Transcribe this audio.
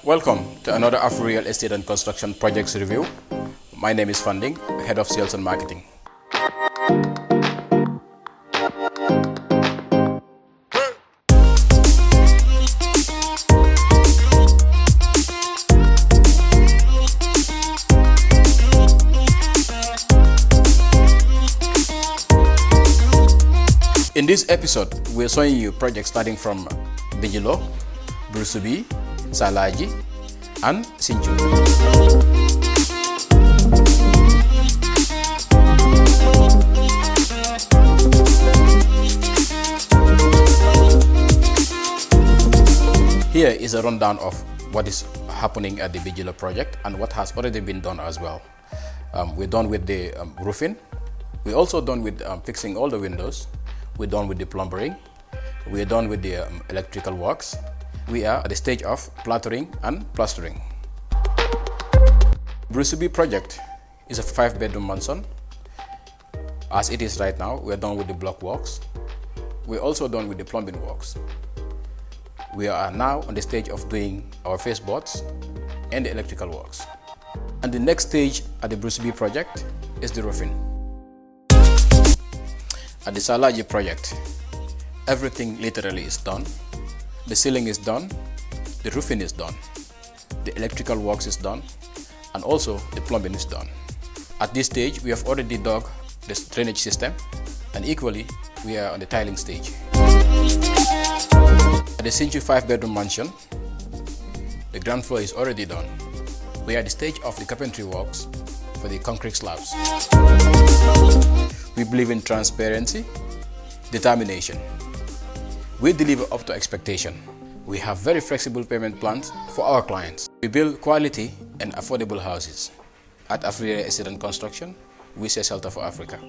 Welcome to another AfroReal Estate and Construction Projects Review. My name is Funding, Head of Sales and Marketing. In this episode, we're showing you projects starting from Bijilo, Brusubi, Salaji, and Sinju. Here is a rundown of what is happening at the Bijilo project and what has already been done as well. We're done with the roofing. We're also done with fixing all the windows. We're done with the plumbing. We're done with the electrical works. We are at the stage of plattering and plastering. Brusubi project is a 5-bedroom mansion. As it is right now, we're done with the block works. We're also done with the plumbing works. We are now on the stage of doing our baseboards and the electrical works. And the next stage at the Brusubi project is the roofing. At the Salaji project, everything literally is done. The ceiling is done, the roofing is done, the electrical works is done, and also the plumbing is done. At this stage, we have already dug the drainage system, and equally, we are on the tiling stage. At the Sinju 5-bedroom mansion, the ground floor is already done. We are at the stage of the carpentry works for the concrete slabs. We believe in transparency, determination. We deliver up to expectation. We have very flexible payment plans for our clients. We build quality and affordable houses. At AfroReal Estate and Construction, we say shelter for Africa.